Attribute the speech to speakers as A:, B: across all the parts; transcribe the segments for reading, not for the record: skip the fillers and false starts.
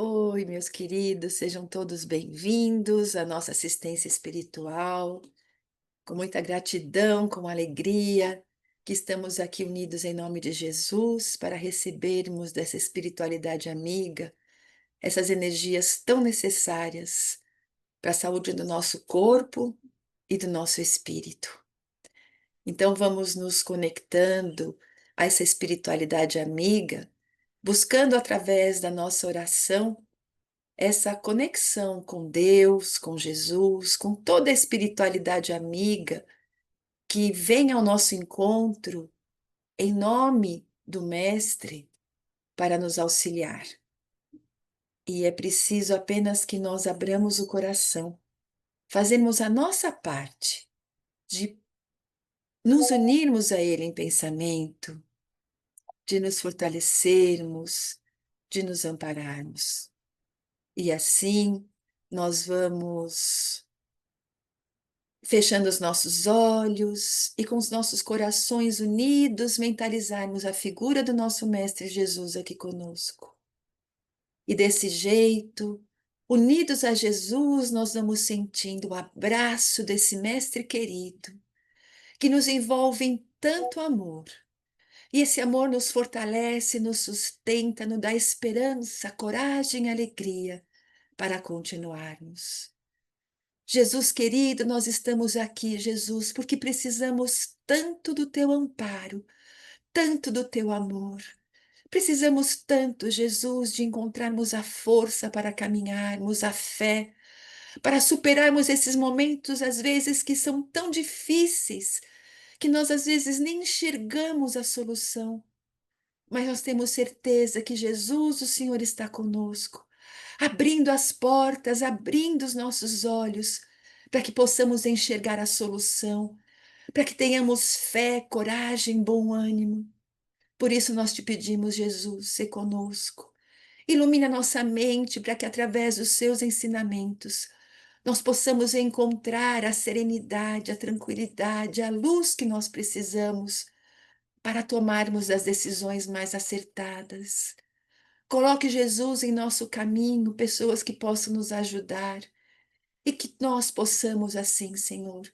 A: Oi, meus queridos, sejam todos bem-vindos à nossa assistência espiritual. Com muita gratidão, com alegria, que estamos aqui unidos em nome de Jesus para recebermos dessa espiritualidade amiga essas energias tão necessárias para a saúde do nosso corpo e do nosso espírito. Então, vamos nos conectando a essa espiritualidade amiga, buscando através da nossa oração essa conexão com Deus, com Jesus, com toda a espiritualidade amiga que vem ao nosso encontro em nome do Mestre para nos auxiliar. E é preciso apenas que nós abramos o coração, fazermos a nossa parte de nos unirmos a Ele em pensamento, de nos fortalecermos, de nos ampararmos. E assim nós vamos fechando os nossos olhos e com os nossos corações unidos, mentalizarmos a figura do nosso Mestre Jesus aqui conosco. E desse jeito, unidos a Jesus, nós vamos sentindo o abraço desse Mestre querido, que nos envolve em tanto amor. E esse amor nos fortalece, nos sustenta, nos dá esperança, coragem e alegria para continuarmos. Jesus querido, nós estamos aqui, Jesus, porque precisamos tanto do teu amparo, tanto do teu amor. Precisamos tanto, Jesus, de encontrarmos a força para caminharmos, a fé, para superarmos esses momentos, às vezes, que são tão difíceis, que nós, às vezes, nem enxergamos a solução. Mas nós temos certeza que Jesus, o Senhor, está conosco, abrindo as portas, abrindo os nossos olhos, para que possamos enxergar a solução, para que tenhamos fé, coragem, bom ânimo. Por isso nós te pedimos, Jesus, se conosco. Ilumina nossa mente para que, através dos seus ensinamentos, nós possamos encontrar a serenidade, a tranquilidade, a luz que nós precisamos para tomarmos as decisões mais acertadas. Coloque Jesus em nosso caminho, pessoas que possam nos ajudar e que nós possamos, assim, Senhor,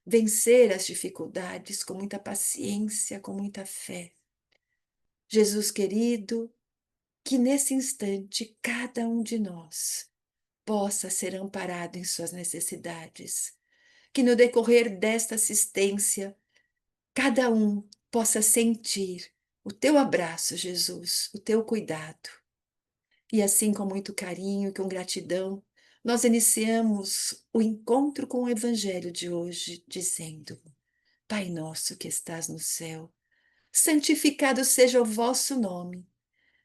A: vencer as dificuldades com muita paciência, com muita fé. Jesus querido, que nesse instante cada um de nós possa ser amparado em suas necessidades, que no decorrer desta assistência cada um possa sentir o teu abraço, Jesus, o teu cuidado. E assim, com muito carinho e com gratidão, nós iniciamos o encontro com o Evangelho de hoje, dizendo: Pai nosso que estás no céu, santificado seja o vosso nome.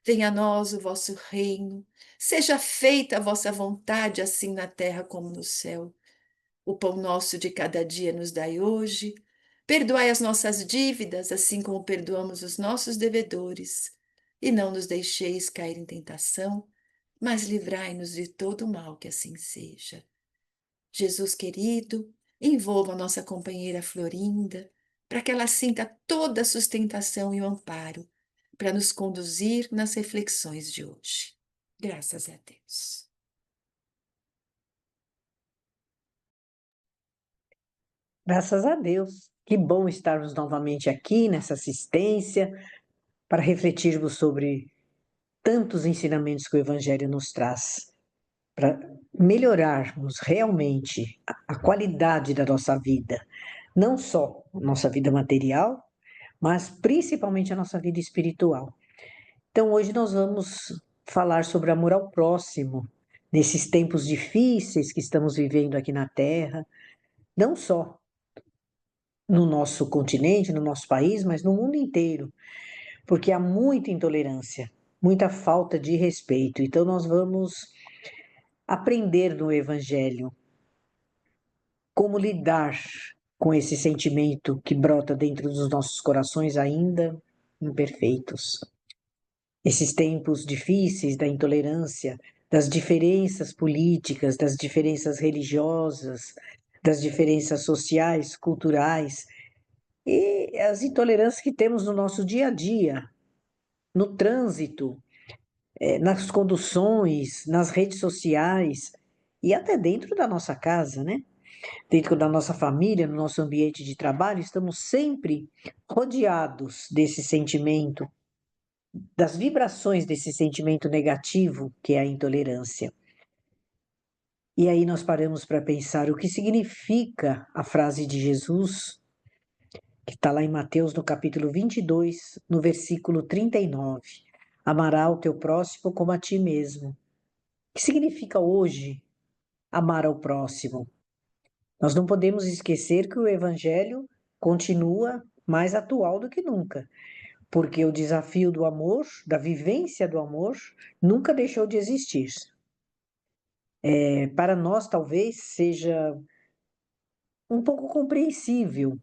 A: Venha a nós o vosso reino, seja feita a vossa vontade, assim na terra como no céu. O pão nosso de cada dia nos dai hoje. Perdoai as nossas dívidas, assim como perdoamos os nossos devedores. E não nos deixeis cair em tentação, mas livrai-nos de todo o mal, que assim seja. Jesus querido, envolva a nossa companheira Florinda, para que ela sinta toda a sustentação e o amparo, para nos conduzir nas reflexões de hoje. Graças a Deus.
B: Graças a Deus. Que bom estarmos novamente aqui nessa assistência para refletirmos sobre tantos ensinamentos que o Evangelho nos traz, para melhorarmos realmente a qualidade da nossa vida, não só a nossa vida material, mas principalmente a nossa vida espiritual. Então, hoje nós vamos falar sobre amor ao próximo, nesses tempos difíceis que estamos vivendo aqui na Terra, não só no nosso continente, no nosso país, mas no mundo inteiro, porque há muita intolerância, muita falta de respeito. Então, nós vamos aprender no Evangelho como lidar com esse sentimento que brota dentro dos nossos corações ainda imperfeitos. Esses tempos difíceis da intolerância, das diferenças políticas, das diferenças religiosas, das diferenças sociais, culturais, e as intolerâncias que temos no nosso dia a dia, no trânsito, nas conduções, nas redes sociais e até dentro da nossa casa, né? Dentro da nossa família, no nosso ambiente de trabalho, estamos sempre rodeados desse sentimento, das vibrações desse sentimento negativo que é a intolerância. E aí nós paramos para pensar o que significa a frase de Jesus, que está lá em Mateus, no capítulo 22, no versículo 39. Amará o teu próximo como a ti mesmo. O que significa hoje amar ao próximo? Nós não podemos esquecer que o evangelho continua mais atual do que nunca, porque o desafio do amor, da vivência do amor, nunca deixou de existir. Para nós, talvez seja um pouco compreensível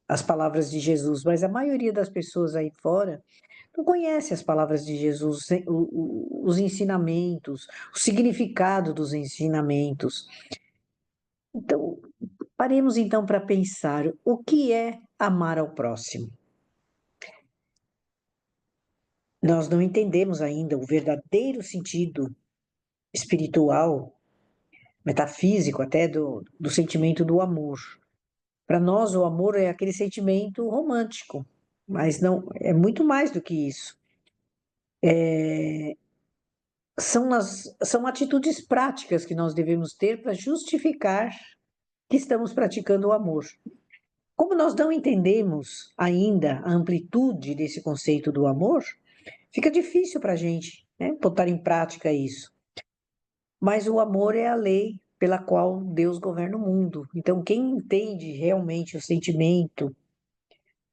B: as palavras de Jesus, mas a maioria das pessoas aí fora não conhece as palavras de Jesus, os ensinamentos, o significado dos ensinamentos. Então, paremos então para pensar o que é amar ao próximo. Nós não entendemos ainda o verdadeiro sentido espiritual, metafísico até do sentimento do amor. Para nós, o amor é aquele sentimento romântico, mas não é muito mais do que isso. São atitudes práticas que nós devemos ter para justificar que estamos praticando o amor. Como nós não entendemos ainda a amplitude desse conceito do amor, fica difícil para a gente, né, botar em prática isso. Mas o amor é a lei pela qual Deus governa o mundo. Então, quem entende realmente o sentimento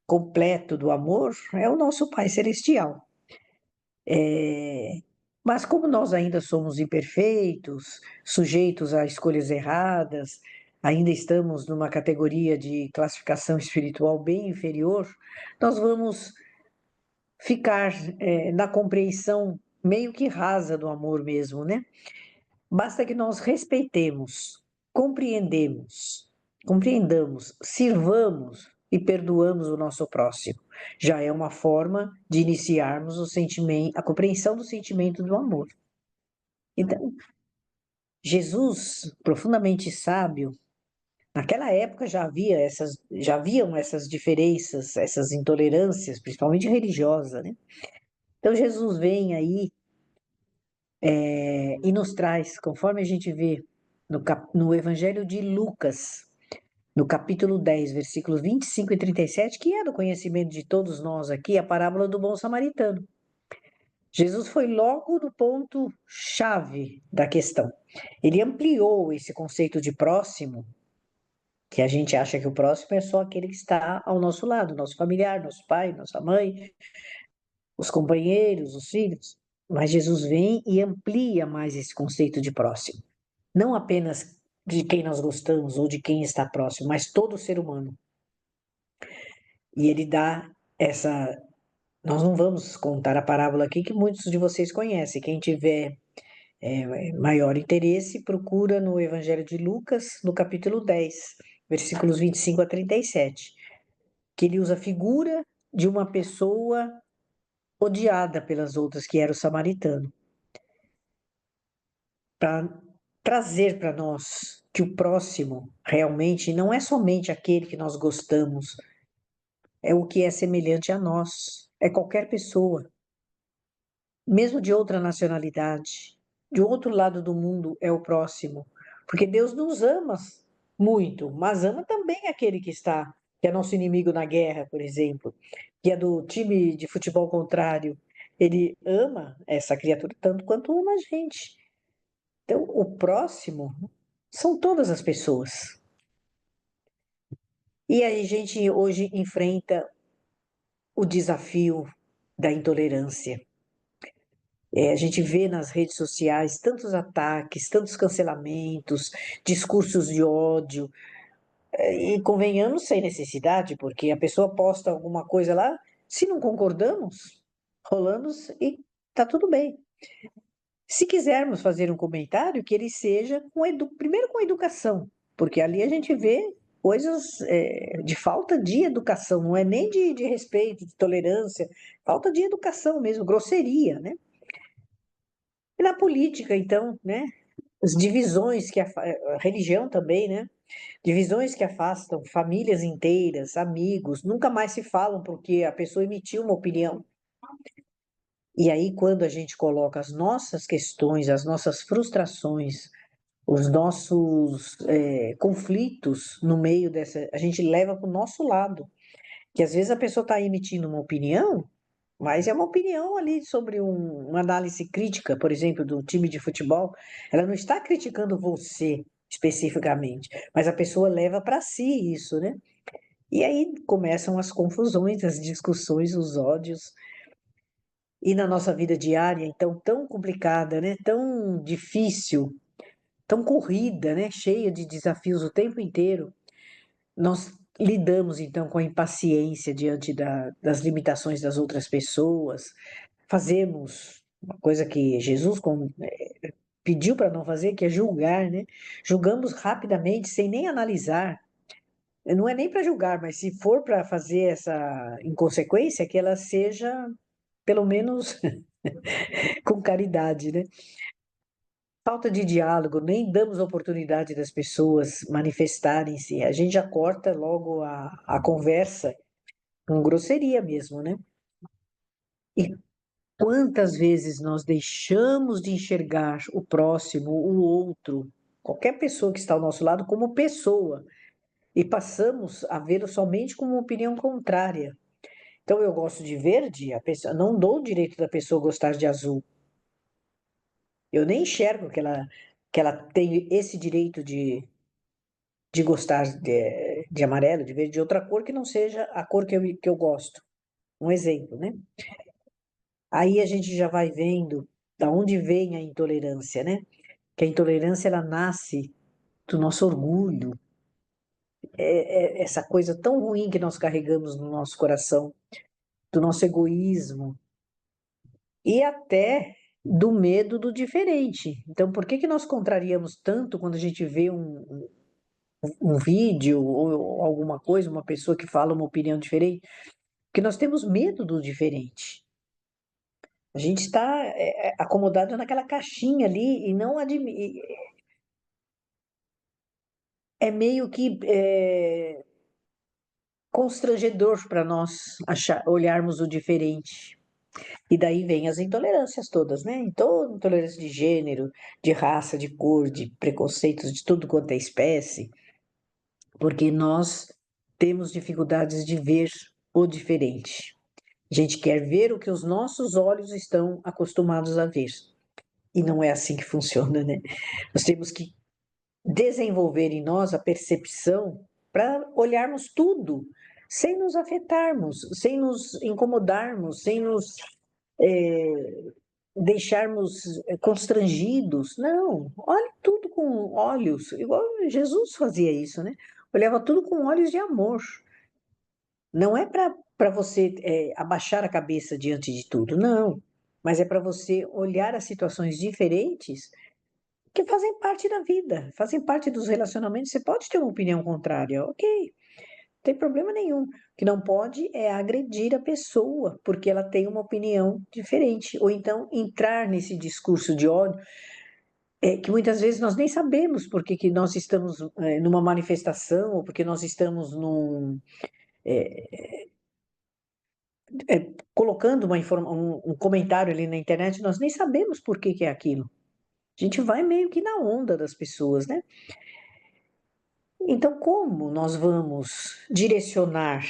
B: completo do amor é o nosso Pai Celestial. Mas como nós ainda somos imperfeitos, sujeitos a escolhas erradas, ainda estamos numa categoria de classificação espiritual bem inferior, nós vamos ficar na compreensão meio que rasa do amor mesmo, né? Basta que nós respeitemos, compreendamos, sirvamos e perdoamos o nosso próximo. Já é uma forma de iniciarmos o sentimento, a compreensão do sentimento do amor. Então, Jesus, profundamente sábio, naquela época já haviam essas diferenças, essas intolerâncias, principalmente religiosa, né? Então Jesus vem aí e nos traz, conforme a gente vê no Evangelho de Lucas, no capítulo 10, versículos 25 e 37, que é do conhecimento de todos nós aqui, a parábola do bom samaritano. Jesus foi logo no ponto chave da questão. Ele ampliou esse conceito de próximo, que a gente acha que o próximo é só aquele que está ao nosso lado, nosso familiar, nosso pai, nossa mãe, os companheiros, os filhos. Mas Jesus vem e amplia mais esse conceito de próximo. Não apenas de quem nós gostamos ou de quem está próximo, mas todo ser humano. E ele dá essa. Nós não vamos contar a parábola aqui que muitos de vocês conhecem. Quem tiver maior interesse, procura no Evangelho de Lucas, no capítulo 10, versículos 25 a 37, que ele usa a figura de uma pessoa odiada pelas outras, que era o samaritano, para trazer para nós que o próximo realmente não é somente aquele que nós gostamos, é o que é semelhante a nós, é qualquer pessoa, mesmo de outra nacionalidade, de outro lado do mundo, é o próximo. Porque Deus nos ama muito, mas ama também aquele que é nosso inimigo na guerra, por exemplo, que é do time de futebol contrário. Ele ama essa criatura tanto quanto ama a gente. Então, o próximo são todas as pessoas. E aí a gente hoje enfrenta o desafio da intolerância. A gente vê nas redes sociais tantos ataques, tantos cancelamentos, discursos de ódio, e convenhamos sem necessidade, porque a pessoa posta alguma coisa lá, se não concordamos, rolamos e tá tudo bem. Se quisermos fazer um comentário, que ele seja primeiro com educação, porque ali a gente vê coisas de falta de educação, não é nem de respeito, de tolerância, falta de educação mesmo, grosseria, né? E na política, então, né? As divisões a religião também, né? Divisões que afastam famílias inteiras, amigos, nunca mais se falam porque a pessoa emitiu uma opinião. E aí, quando a gente coloca as nossas questões, as nossas frustrações, os nossos conflitos no meio dessa, a gente leva para o nosso lado. Que às vezes a pessoa está emitindo uma opinião, mas é uma opinião ali sobre uma análise crítica, por exemplo, do time de futebol. Ela não está criticando você especificamente, mas a pessoa leva para si isso, né? E aí começam as confusões, as discussões, os ódios. E na nossa vida diária, então, tão complicada, né? Tão difícil, tão corrida, né? Cheia de desafios o tempo inteiro, nós lidamos então com a impaciência diante das limitações das outras pessoas, fazemos uma coisa que Jesus pediu para não fazer, que é julgar, né? Julgamos rapidamente, sem nem analisar. Não é nem para julgar, mas se for para fazer essa inconsequência, que ela seja, pelo menos, com caridade, né? Falta de diálogo, nem damos oportunidade das pessoas manifestarem-se. A gente já corta logo a conversa com grosseria mesmo, né? E quantas vezes nós deixamos de enxergar o próximo, o outro, qualquer pessoa que está ao nosso lado, como pessoa, e passamos a vê-lo somente como uma opinião contrária. Então, eu gosto de verde, a pessoa, não dou o direito da pessoa gostar de azul. Eu nem enxergo que ela tem esse direito de gostar de amarelo, de verde, de outra cor que não seja a cor que eu gosto. Um exemplo, né? Aí a gente já vai vendo da onde vem a intolerância, né? Que a intolerância ela nasce do nosso orgulho, essa coisa tão ruim que nós carregamos no nosso coração, do nosso egoísmo e até do medo do diferente. Então, por que que nós contrariamos tanto quando a gente vê um vídeo ou alguma coisa, uma pessoa que fala uma opinião diferente? Porque nós temos medo do diferente. A gente está acomodado naquela caixinha ali e não admite. É meio que constrangedor para nós olharmos o diferente. E daí vem as intolerâncias todas, né? Então, intolerância de gênero, de raça, de cor, de preconceitos de tudo quanto é espécie, porque nós temos dificuldades de ver o diferente. A gente quer ver o que os nossos olhos estão acostumados a ver. E não é assim que funciona, né? Nós temos que desenvolver em nós a percepção para olharmos tudo sem nos afetarmos, sem nos incomodarmos, sem nos deixarmos constrangidos. Não, olhe tudo com olhos, igual Jesus fazia isso, né? Olhava tudo com olhos de amor. Não é para você abaixar a cabeça diante de tudo, não. Mas é para você olhar as situações diferentes que fazem parte da vida, fazem parte dos relacionamentos. Você pode ter uma opinião contrária, ok, não tem problema nenhum. O que não pode é agredir a pessoa, porque ela tem uma opinião diferente. Ou então entrar nesse discurso de ódio, que muitas vezes nós nem sabemos porque que nós estamos numa manifestação, ou porque nós estamos colocando um comentário ali na internet, nós nem sabemos por que é aquilo. A gente vai meio que na onda das pessoas, né? Então, como nós vamos direcionar?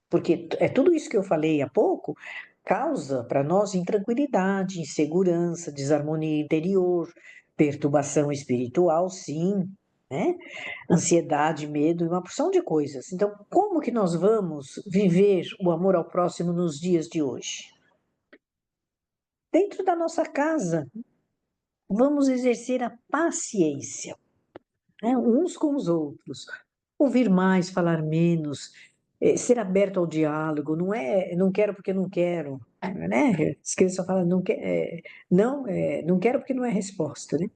B: Porque é tudo isso que eu falei há pouco causa para nós intranquilidade, insegurança, desarmonia interior, perturbação espiritual, sim, né? Ansiedade, medo e uma porção de coisas. Então, como que nós vamos viver o amor ao próximo nos dias de hoje? Dentro da nossa casa, vamos exercer a paciência, né? Uns com os outros. Ouvir mais, falar menos, ser aberto ao diálogo, não é não quero porque não quero, né? As crianças só falam não quero porque não é resposta, né?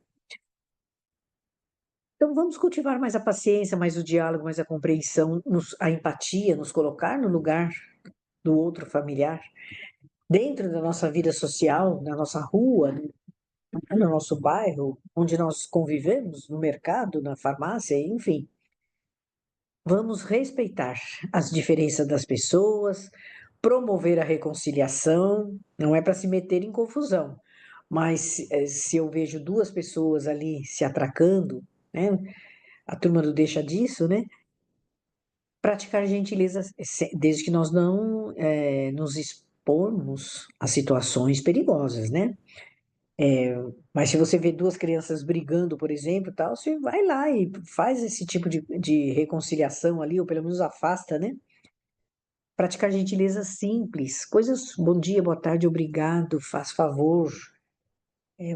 B: Então vamos cultivar mais a paciência, mais o diálogo, mais a compreensão, a empatia, nos colocar no lugar do outro familiar, dentro da nossa vida social, na nossa rua, né? no nosso bairro, onde nós convivemos, no mercado, na farmácia, enfim. Vamos respeitar as diferenças das pessoas, promover a reconciliação, não é para se meter em confusão, mas se eu vejo duas pessoas ali se atracando, né, a turma não deixa disso, né? Praticar gentileza, desde que nós não nos expormos a situações perigosas, né? Mas se você vê duas crianças brigando, por exemplo, tal, você vai lá e faz esse tipo de reconciliação ali, ou pelo menos afasta, né? Praticar gentileza simples, coisas, bom dia, boa tarde, obrigado, faz favor,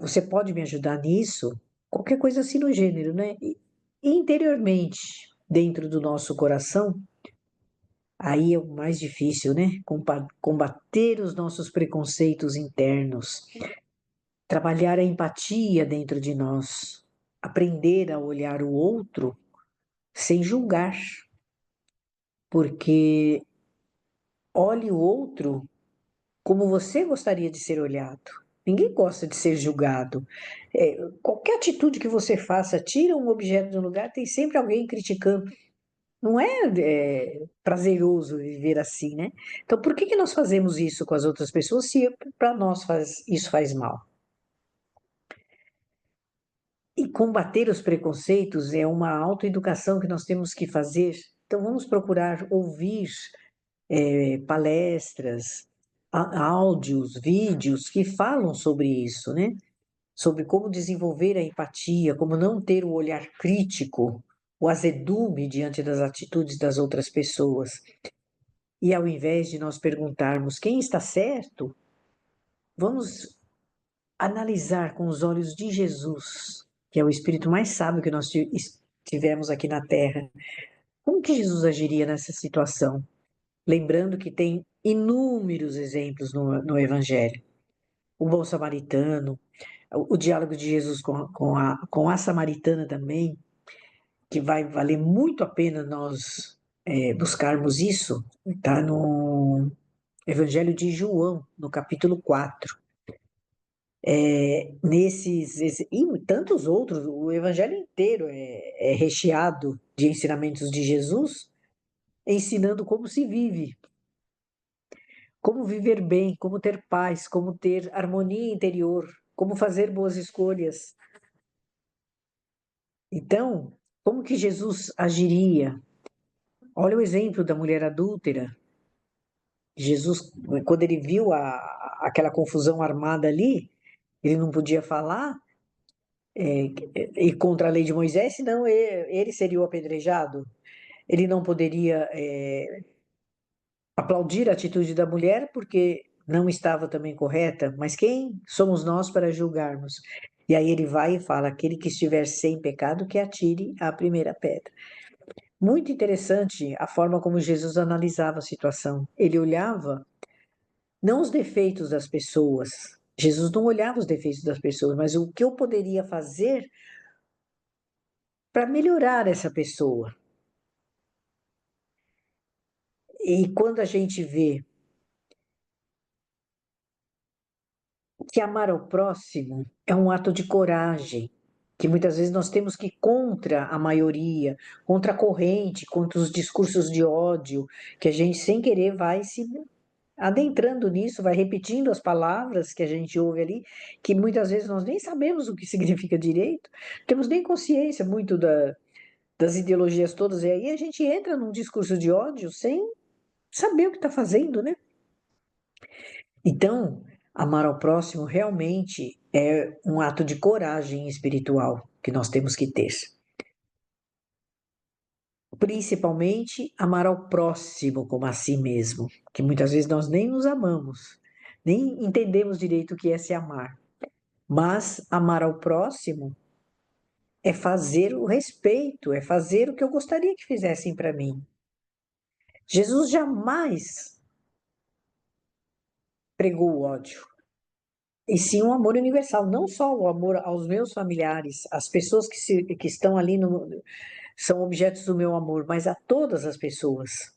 B: você pode me ajudar nisso? Qualquer coisa assim no gênero, né? E interiormente, dentro do nosso coração, aí é o mais difícil, né? Combater os nossos preconceitos internos, trabalhar a empatia dentro de nós, aprender a olhar o outro sem julgar, porque olhe o outro como você gostaria de ser olhado. Ninguém gosta de ser julgado. Qualquer atitude que você faça, tira um objeto de um lugar, tem sempre alguém criticando. Não é prazeroso viver assim, né? Então, por que que nós fazemos isso com as outras pessoas se para nós isso faz mal? E combater os preconceitos é uma autoeducação que nós temos que fazer. Então, vamos procurar ouvir palestras, áudios, vídeos que falam sobre isso, né? Sobre como desenvolver a empatia, como não ter o olhar crítico, o azedume diante das atitudes das outras pessoas. E ao invés de nós perguntarmos quem está certo, vamos analisar com os olhos de Jesus, que é o espírito mais sábio que nós tivemos aqui na Terra. Como que Jesus agiria nessa situação? Lembrando que tem inúmeros exemplos no Evangelho. O bom samaritano, o diálogo de Jesus com a samaritana também, que vai valer muito a pena nós buscarmos isso, está no Evangelho de João, no capítulo 4. E tantos outros, o Evangelho inteiro é recheado de ensinamentos de Jesus, ensinando como se vive, como viver bem, como ter paz, como ter harmonia interior, como fazer boas escolhas. Então, como que Jesus agiria? Olha o exemplo da mulher adúltera. Jesus, quando ele viu aquela confusão armada ali, ele não podia falar, e contra a lei de Moisés, senão ele seria o apedrejado. Ele não poderia aplaudir a atitude da mulher porque não estava também correta, mas quem somos nós para julgarmos? E aí ele vai e fala: aquele que estiver sem pecado, que atire a primeira pedra. Muito interessante a forma como Jesus analisava a situação. Ele olhava não os defeitos das pessoas. Jesus não olhava os defeitos das pessoas, mas o que eu poderia fazer para melhorar essa pessoa. E quando a gente vê que amar ao próximo é um ato de coragem, que muitas vezes nós temos que ir contra a maioria, contra a corrente, contra os discursos de ódio, que a gente sem querer vai se adentrando nisso, vai repetindo as palavras que a gente ouve ali, que muitas vezes nós nem sabemos o que significa direito, não temos nem consciência muito das ideologias todas, e aí a gente entra num discurso de ódio sem saber o que está fazendo, né? Então, amar ao próximo realmente é um ato de coragem espiritual que nós temos que ter. Principalmente amar ao próximo como a si mesmo, que muitas vezes nós nem nos amamos, nem entendemos direito o que é se amar. Mas amar ao próximo é fazer o respeito, é fazer o que eu gostaria que fizessem para mim. Jesus jamais pregou o ódio, e sim um amor universal, não só o amor aos meus familiares, às pessoas que estão ali, são objetos do meu amor, mas a todas as pessoas.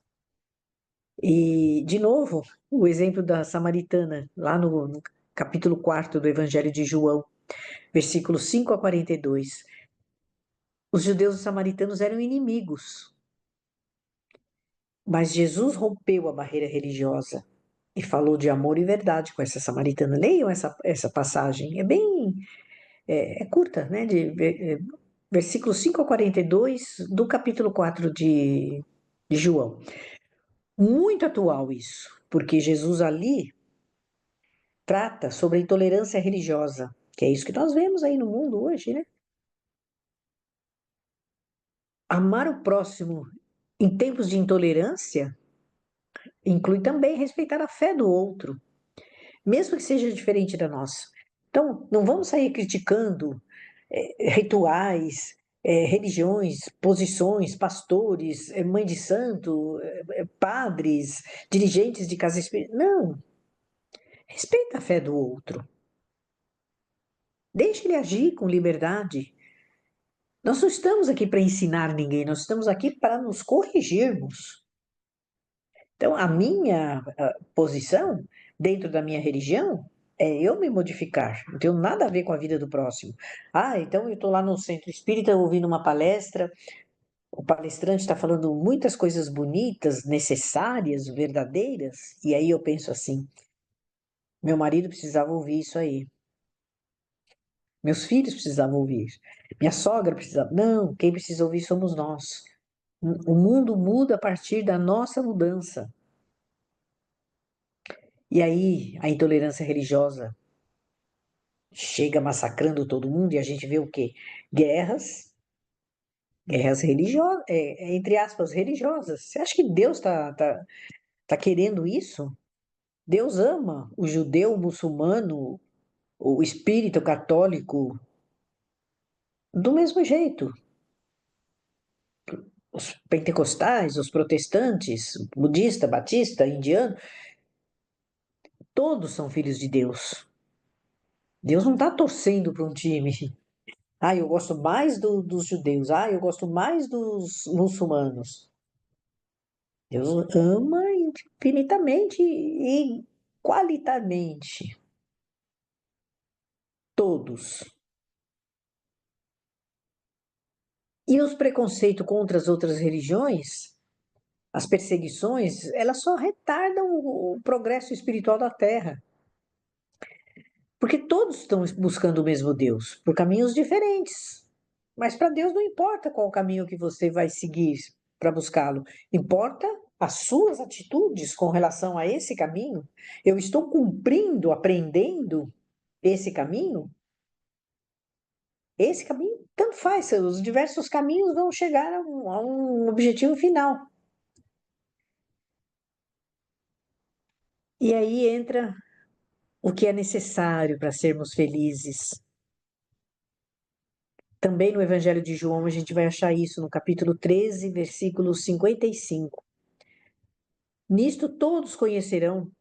B: E, de novo, o exemplo da samaritana, lá no capítulo 4 do Evangelho de João. versículos 5 a 42. Os judeus e os samaritanos eram inimigos, mas Jesus rompeu a barreira religiosa e falou de amor e verdade com essa samaritana. Leiam essa passagem, é bem curta, né? Versículos 5 a 42 do capítulo 4 de João. Muito atual isso, porque Jesus ali trata sobre a intolerância religiosa, que é isso que nós vemos aí no mundo hoje, né? Amar o próximo em tempos de intolerância inclui também respeitar a fé do outro, mesmo que seja diferente da nossa. Então, não vamos sair criticando rituais, religiões, posições, pastores, mãe de santo, padres, dirigentes de casa espírita. Não, respeita a fé do outro. Deixe ele agir com liberdade. Nós não estamos aqui para ensinar ninguém, nós estamos aqui para nos corrigirmos. Então, a minha posição dentro da minha religião é eu me modificar. Não tenho nada a ver com a vida do próximo. Ah, então eu estou lá no centro espírita ouvindo uma palestra, o palestrante está falando muitas coisas bonitas, necessárias, verdadeiras, e aí eu penso assim: meu marido precisava ouvir isso aí, meus filhos precisavam ouvir, minha sogra precisava. Não, quem precisa ouvir somos nós. O mundo muda a partir da nossa mudança. E aí a intolerância religiosa chega massacrando todo mundo e a gente vê o quê? Guerras, guerras religiosas, entre aspas, religiosas. Você acha que Deus tá querendo isso? Deus ama o judeu, o muçulmano, o espírito católico do mesmo jeito. Os pentecostais, os protestantes, budista, batista, indiano, todos são filhos de Deus. Deus não está torcendo para um time. Ah, eu gosto mais dos judeus. Ah, eu gosto mais dos muçulmanos. Deus ama infinitamente e qualitamente todos. E os preconceitos contra as outras religiões, as perseguições, elas só retardam o progresso espiritual da Terra. Porque todos estão buscando o mesmo Deus, por caminhos diferentes. Mas para Deus não importa qual caminho que você vai seguir para buscá-lo. Importa as suas atitudes com relação a esse caminho. Eu estou cumprindo, aprendendo esse caminho? Esse caminho, tanto faz, os diversos caminhos vão chegar a um objetivo final. E aí entra o que é necessário para sermos felizes. Também no Evangelho de João a gente vai achar isso no capítulo 13, versículo 55. Nisto todos conhecerão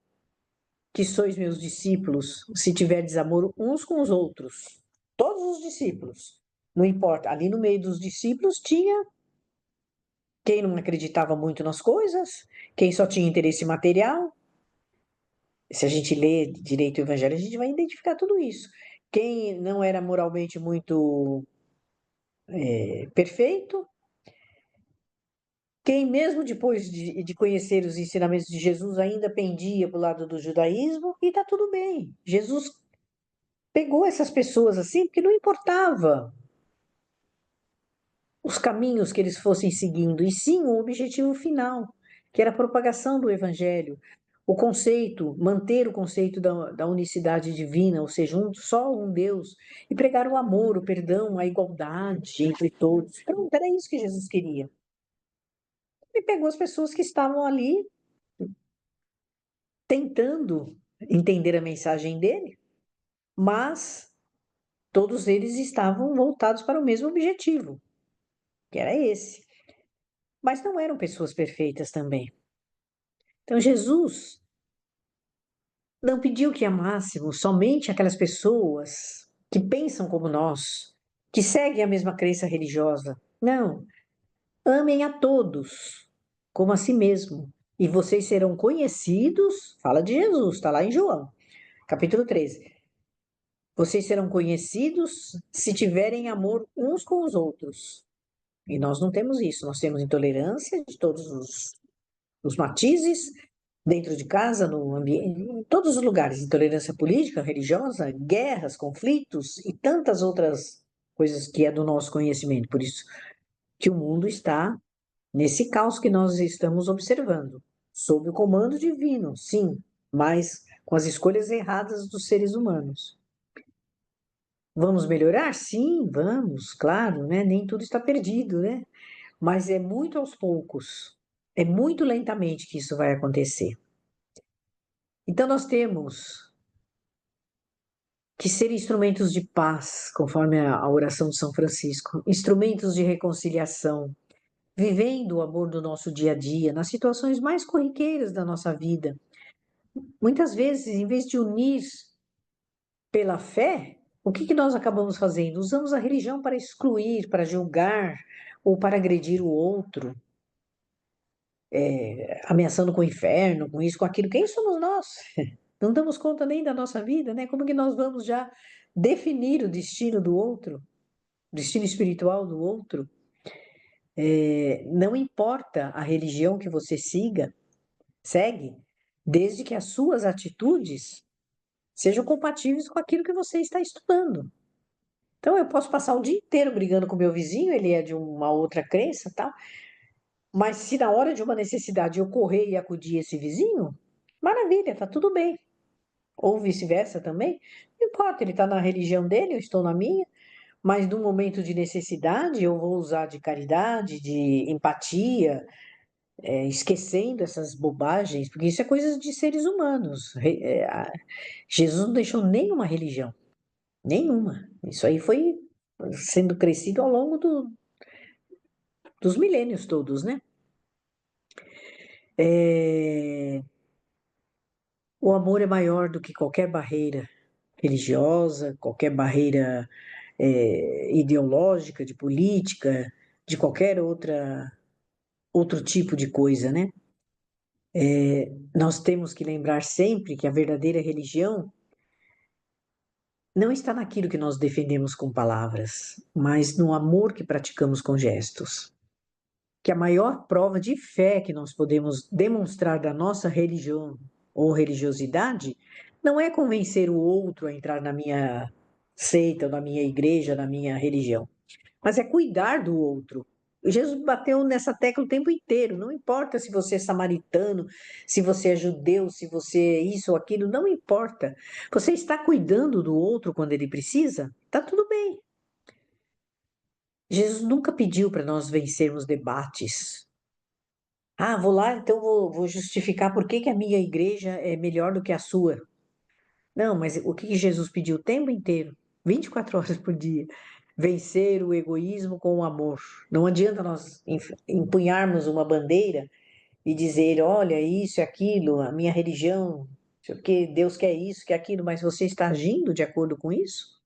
B: que sois meus discípulos, se tiverdes amor uns com os outros. Todos os discípulos. Não importa, ali no meio dos discípulos tinha quem não acreditava muito nas coisas, quem só tinha interesse material. Se a gente lê direito o Evangelho, a gente vai identificar tudo isso. Quem não era moralmente muito perfeito, quem mesmo depois de conhecer os ensinamentos de Jesus ainda pendia para o lado do judaísmo, e está tudo bem. Jesus pegou essas pessoas assim, porque não importava os caminhos que eles fossem seguindo, e sim o objetivo final, que era a propagação do evangelho, o conceito, manter o conceito da unicidade divina, ou seja, só um Deus, e pregar o amor, o perdão, a igualdade entre todos. Pronto, era isso que Jesus queria. Ele pegou as pessoas que estavam ali tentando entender a mensagem dele, mas todos eles estavam voltados para o mesmo objetivo, que era esse. Mas não eram pessoas perfeitas também. Então, Jesus não pediu que amássemos somente aquelas pessoas que pensam como nós, que seguem a mesma crença religiosa. Não. Amem a todos, como a si mesmo. E vocês serão conhecidos, fala de Jesus, está lá em João, capítulo 13. Vocês serão conhecidos se tiverem amor uns com os outros. E nós não temos isso, nós temos intolerância de todos os matizes, dentro de casa, no ambiente, em todos os lugares, intolerância política, religiosa, guerras, conflitos e tantas outras coisas que é do nosso conhecimento. Por isso que o mundo está nesse caos que nós estamos observando, sob o comando divino, sim, mas com as escolhas erradas dos seres humanos. Vamos melhorar? Sim, vamos, claro, né? Nem tudo está perdido, né? Mas é muito aos poucos, é muito lentamente que isso vai acontecer. Então nós temos que ser instrumentos de paz, conforme a oração de São Francisco, instrumentos de reconciliação, vivendo o amor do nosso dia a dia, nas situações mais corriqueiras da nossa vida. Muitas vezes, em vez de unir pela fé, o que nós acabamos fazendo? Usamos a religião para excluir, para julgar ou para agredir o outro, ameaçando com o inferno, com isso, com aquilo. Quem somos nós? Não damos conta nem da nossa vida, né? Como que nós vamos já definir o destino do outro, o destino espiritual do outro? Não importa a religião que você segue, desde que as suas atitudes sejam compatíveis com aquilo que você está estudando. Então, eu posso passar o dia inteiro brigando com meu vizinho, ele é de uma outra crença, tá? Mas se na hora de uma necessidade eu correr e acudir esse vizinho, maravilha, tá tudo bem. Ou vice-versa também, não importa, ele está na religião dele, eu estou na minha, mas num momento de necessidade eu vou usar de caridade, de empatia, esquecendo essas bobagens, porque isso é coisa de seres humanos. Jesus não deixou nenhuma religião, nenhuma. Isso aí foi sendo crescido ao longo dos milênios todos, né? O amor é maior do que qualquer barreira religiosa, qualquer barreira ideológica, de política, de qualquer outro tipo de coisa, né? Nós temos que lembrar sempre que a verdadeira religião não está naquilo que nós defendemos com palavras, mas no amor que praticamos com gestos. Que a maior prova de fé que nós podemos demonstrar da nossa religião ou religiosidade não é convencer o outro a entrar na minha seita, na minha igreja, na minha religião, mas é cuidar do outro. Jesus bateu nessa tecla o tempo inteiro. Não importa se você é samaritano, se você é judeu, se você é isso ou aquilo, não importa. Você está cuidando do outro quando ele precisa? Tá tudo bem. Jesus nunca pediu para nós vencermos debates. Ah, vou lá, então vou justificar por que que a minha igreja é melhor do que a sua. Não, mas o que que Jesus pediu o tempo inteiro, 24 horas por dia? Vencer o egoísmo com o amor. Não adianta nós empunharmos uma bandeira e dizer, olha, isso e aquilo, a minha religião, sei o quê, Deus quer isso, quer aquilo, mas você está agindo de acordo com isso?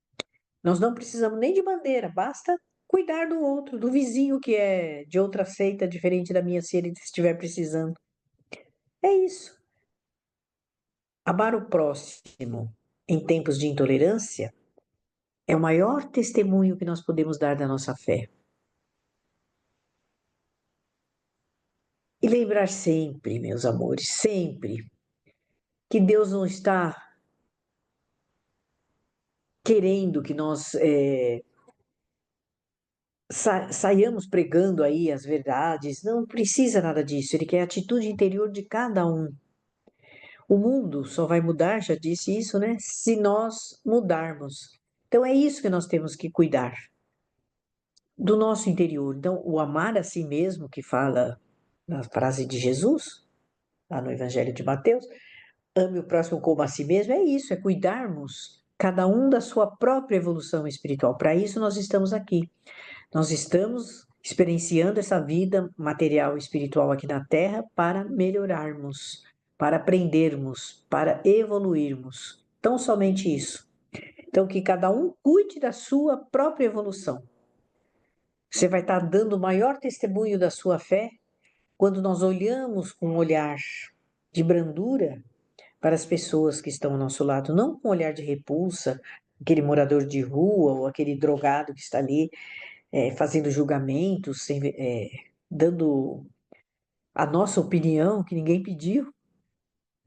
B: Nós não precisamos nem de bandeira, basta cuidar do outro, do vizinho que é de outra seita diferente da minha, se ele estiver precisando. É isso. Amar o próximo em tempos de intolerância é o maior testemunho que nós podemos dar da nossa fé. E lembrar sempre, meus amores, sempre, que Deus não está querendo que nós saiamos pregando aí as verdades. Não precisa nada disso. Ele quer a atitude interior de cada um. O mundo só vai mudar, já disse isso, né? Se nós mudarmos. Então é isso que nós temos que cuidar do nosso interior. Então, o amar a si mesmo, que fala na frase de Jesus, lá no Evangelho de Mateus, ame o próximo como a si mesmo, é isso, é cuidarmos cada um da sua própria evolução espiritual. Para isso nós estamos aqui. Nós estamos experienciando essa vida material e espiritual aqui na Terra para melhorarmos, para aprendermos, para evoluirmos. Tão somente isso. Então, que cada um cuide da sua própria evolução. Você vai estar dando o maior testemunho da sua fé quando nós olhamos com um olhar de brandura para as pessoas que estão ao nosso lado, não com um olhar de repulsa, aquele morador de rua ou aquele drogado que está ali fazendo julgamentos, dando a nossa opinião que ninguém pediu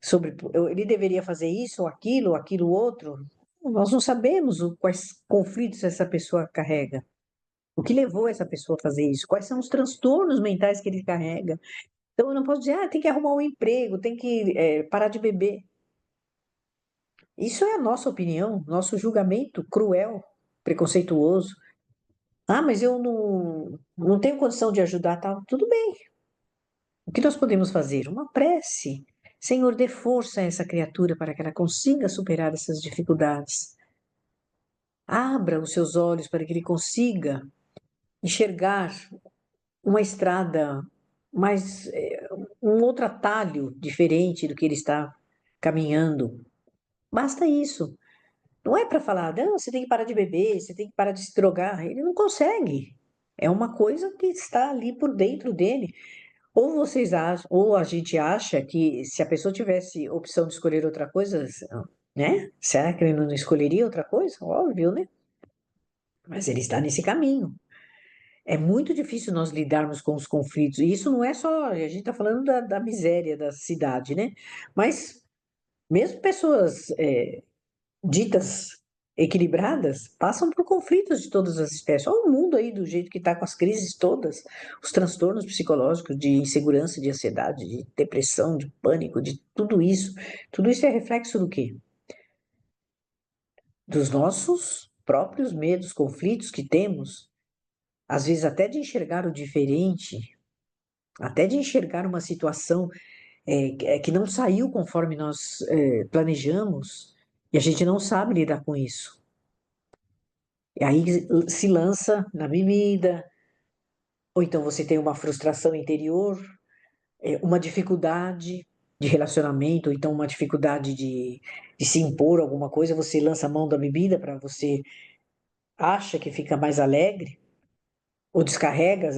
B: sobre ele deveria fazer isso ou aquilo outro. Nós não sabemos quais conflitos essa pessoa carrega. O que levou essa pessoa a fazer isso? Quais são os transtornos mentais que ele carrega? Então, eu não posso dizer, tem que arrumar um emprego, tem que parar de beber. Isso é a nossa opinião, nosso julgamento cruel, preconceituoso. Mas eu não tenho condição de ajudar, tal. Tudo bem. O que nós podemos fazer? Uma prece. Senhor, dê força a essa criatura para que ela consiga superar essas dificuldades. Abra os seus olhos para que ele consiga enxergar uma estrada mais, um outro atalho diferente do que ele está caminhando. Basta isso. Não é para falar, não, você tem que parar de beber, você tem que parar de se drogar. Ele não consegue. É uma coisa que está ali por dentro dele. Ou vocês acham, ou a gente acha que se a pessoa tivesse opção de escolher outra coisa, né? Será que ele não escolheria outra coisa? Óbvio, né? Mas ele está nesse caminho. É muito difícil nós lidarmos com os conflitos. E isso não é só, a gente está falando da miséria da cidade, né? Mas mesmo pessoas ditas equilibradas passam por conflitos de todas as espécies. Olha o mundo aí do jeito que está com as crises todas, os transtornos psicológicos de insegurança, de ansiedade, de depressão, de pânico, de tudo isso. Tudo isso é reflexo do quê? Dos nossos próprios medos, conflitos que temos, às vezes até de enxergar o diferente, até de enxergar uma situação que não saiu conforme nós planejamos, e a gente não sabe lidar com isso. E aí se lança na bebida, ou então você tem uma frustração interior, uma dificuldade de relacionamento, ou então uma dificuldade de se impor alguma coisa, você lança a mão da bebida para você acha que fica mais alegre, ou descarrega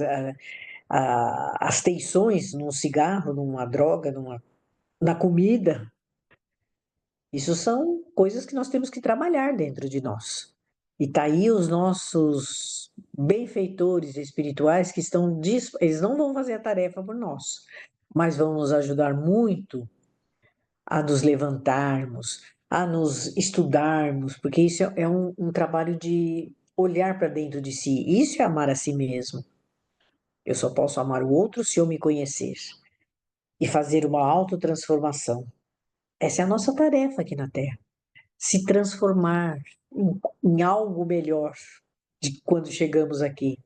B: as tensões num cigarro, numa droga, na comida. Isso são coisas que nós temos que trabalhar dentro de nós. E tá aí os nossos benfeitores espirituais que eles não vão fazer a tarefa por nós, mas vão nos ajudar muito a nos levantarmos, a nos estudarmos, porque isso é um trabalho de olhar para dentro de si. Isso é amar a si mesmo. Eu só posso amar o outro se eu me conhecer e fazer uma autotransformação. Essa é a nossa tarefa aqui na Terra. Se transformar em algo melhor de quando chegamos aqui.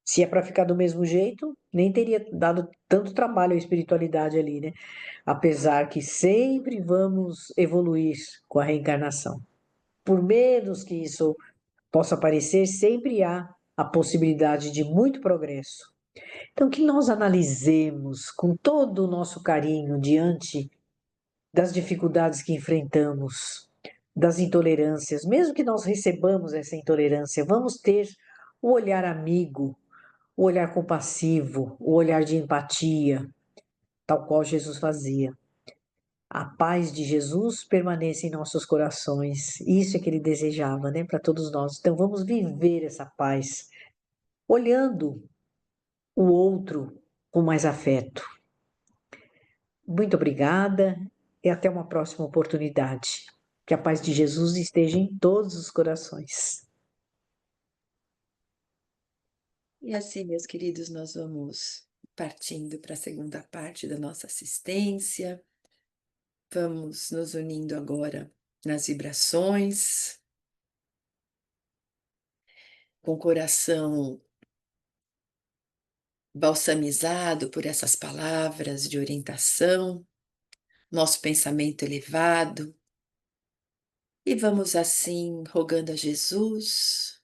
B: Se é para ficar do mesmo jeito, nem teria dado tanto trabalho à espiritualidade ali, né? Apesar que sempre vamos evoluir com a reencarnação. Por menos que isso possa parecer, sempre há a possibilidade de muito progresso. Então, que nós analisemos com todo o nosso carinho diante das dificuldades que enfrentamos, das intolerâncias, mesmo que nós recebamos essa intolerância, vamos ter o olhar amigo, o olhar compassivo, o olhar de empatia, tal qual Jesus fazia. A paz de Jesus permanece em nossos corações. Isso é que ele desejava, né, para todos nós. Então vamos viver essa paz, olhando o outro com mais afeto. Muito obrigada e até uma próxima oportunidade. Que a paz de Jesus esteja em todos os corações.
A: E assim, meus queridos, nós vamos partindo para a segunda parte da nossa assistência. Vamos nos unindo agora nas vibrações, com o coração balsamizado por essas palavras de orientação, nosso pensamento elevado, e vamos assim rogando a Jesus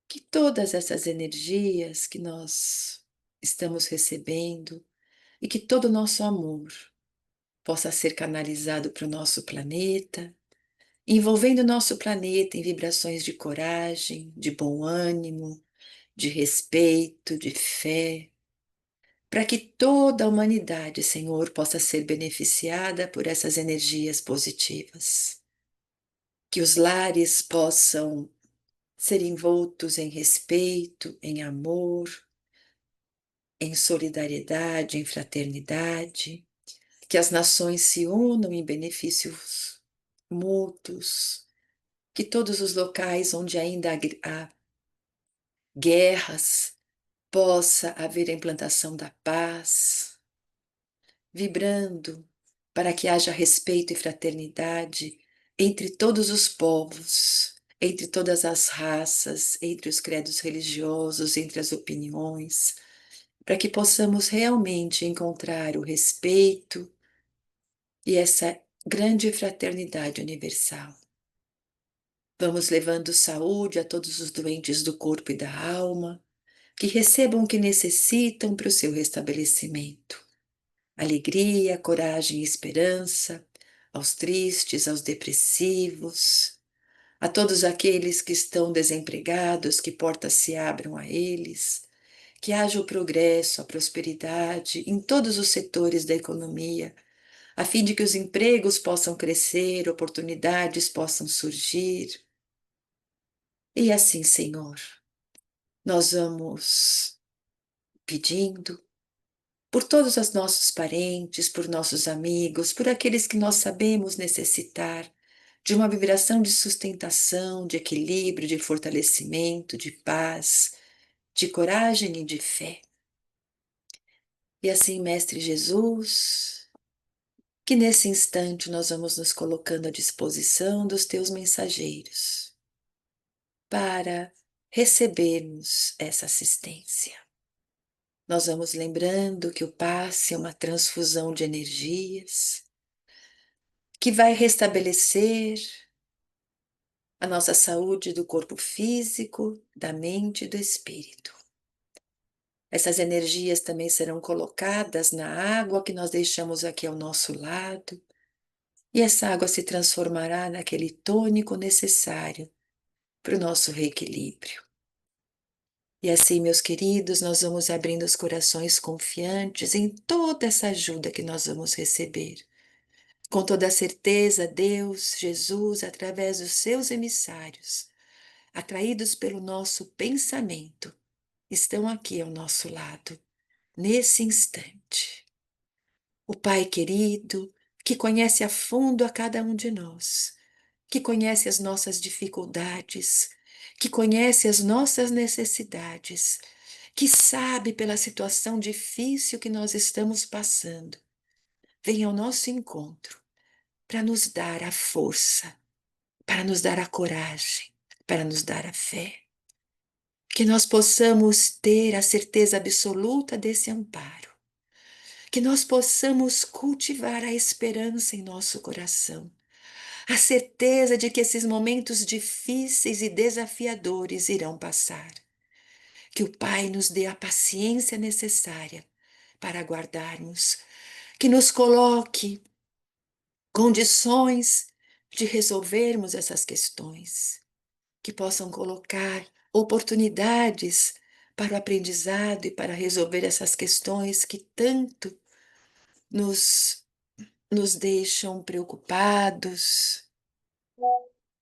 A: que todas essas energias que nós estamos recebendo e que todo o nosso amor possa ser canalizado para o nosso planeta, envolvendo o nosso planeta em vibrações de coragem, de bom ânimo, de respeito, de fé, para que toda a humanidade, Senhor, possa ser beneficiada por essas energias positivas. que os lares possam ser envoltos em respeito, em amor, em solidariedade, em fraternidade, que as nações se unam em benefícios mútuos, que todos os locais onde ainda há guerras possa haver a implantação da paz, vibrando para que haja respeito e fraternidade entre todos os povos, entre todas as raças, entre os credos religiosos, entre as opiniões, para que possamos realmente encontrar o respeito e essa grande fraternidade universal. Vamos levando saúde a todos os doentes do corpo e da alma, que recebam o que necessitam para o seu restabelecimento. Alegria, coragem e esperança aos tristes, aos depressivos, a todos aqueles que estão desempregados, que portas se abram a eles, que haja o progresso, a prosperidade em todos os setores da economia, a fim de que os empregos possam crescer, oportunidades possam surgir. E assim, Senhor, nós vamos pedindo por todos os nossos parentes, por nossos amigos, por aqueles que nós sabemos necessitar de uma vibração de sustentação, de equilíbrio, de fortalecimento, de paz, de coragem e de fé. E assim, Mestre Jesus, que nesse instante nós vamos nos colocando à disposição dos teus mensageiros para recebermos essa assistência. Nós vamos lembrando que o passe é uma transfusão de energias que vai restabelecer a nossa saúde do corpo físico, da mente e do espírito. Essas energias também serão colocadas na água que nós deixamos aqui ao nosso lado, e essa água se transformará naquele tônico necessário para o nosso reequilíbrio. E assim, meus queridos, nós vamos abrindo os corações confiantes em toda essa ajuda que nós vamos receber. Com toda a certeza, Deus, Jesus, através dos seus emissários, atraídos pelo nosso pensamento, estão aqui ao nosso lado, nesse instante. O Pai querido, que conhece a fundo a cada um de nós, que conhece as nossas dificuldades, que conhece as nossas necessidades, que sabe pela situação difícil que nós estamos passando, vem ao nosso encontro para nos dar a força, para nos dar a coragem, para nos dar a fé. Que nós possamos ter a certeza absoluta desse amparo. Que nós possamos cultivar a esperança em nosso coração. A certeza de que esses momentos difíceis e desafiadores irão passar. Que o Pai nos dê a paciência necessária para aguardarmos. Que nos coloque condições de resolvermos essas questões, que possam colocar oportunidades para o aprendizado e para resolver essas questões que tanto nos deixam preocupados.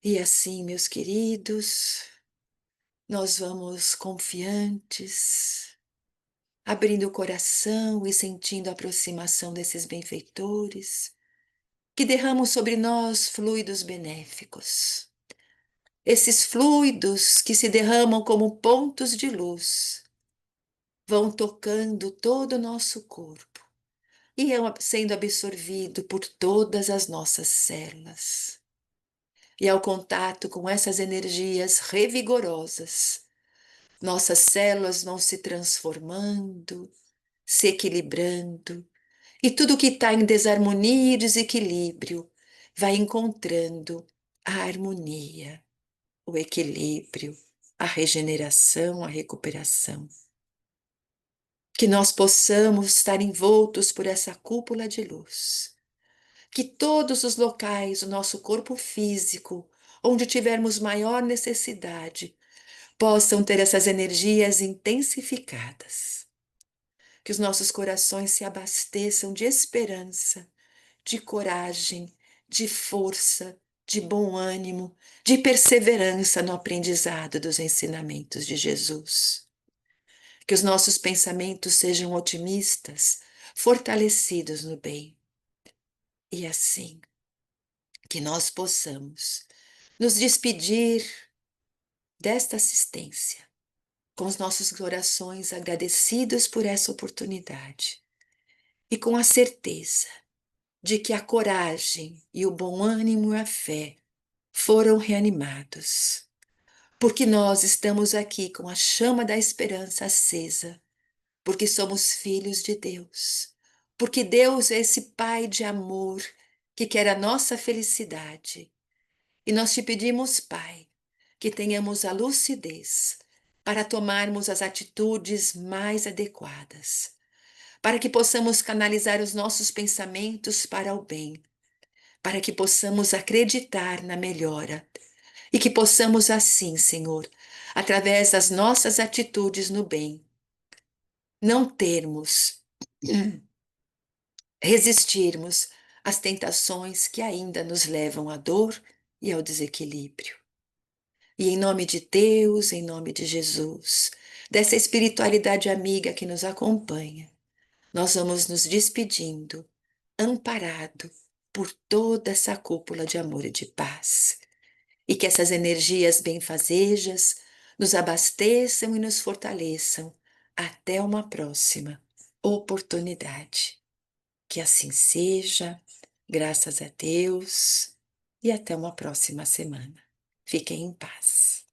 A: E assim, meus queridos, nós vamos confiantes, abrindo o coração e sentindo a aproximação desses benfeitores, que derramam sobre nós fluidos benéficos. Esses fluidos que se derramam como pontos de luz vão tocando todo o nosso corpo e sendo absorvido por todas as nossas células. E ao contato com essas energias revigorosas, nossas células vão se transformando, se equilibrando, e tudo que está em desarmonia e desequilíbrio vai encontrando a harmonia, o equilíbrio, a regeneração, a recuperação. Que nós possamos estar envoltos por essa cúpula de luz. Que todos os locais do nosso corpo físico, onde tivermos maior necessidade, possam ter essas energias intensificadas. Que os nossos corações se abasteçam de esperança, de coragem, de força, de bom ânimo, de perseverança no aprendizado dos ensinamentos de Jesus. Que os nossos pensamentos sejam otimistas, fortalecidos no bem. E assim, que nós possamos nos despedir desta assistência, com os nossos corações agradecidos por essa oportunidade e com a certeza de que a coragem e o bom ânimo e a fé foram reanimados, porque nós estamos aqui com a chama da esperança acesa, porque somos filhos de Deus, porque Deus é esse Pai de amor que quer a nossa felicidade. E nós te pedimos, Pai, que tenhamos a lucidez para tomarmos as atitudes mais adequadas, para que possamos canalizar os nossos pensamentos para o bem, para que possamos acreditar na melhora e que possamos assim, Senhor, através das nossas atitudes no bem, não termos, resistirmos às tentações que ainda nos levam à dor e ao desequilíbrio. E em nome de Deus, em nome de Jesus, dessa espiritualidade amiga que nos acompanha, nós vamos nos despedindo, amparado por toda essa cúpula de amor e de paz. E que essas energias benfazejas nos abasteçam e nos fortaleçam até uma próxima oportunidade. Que assim seja, graças a Deus, e até uma próxima semana. Fiquem em paz.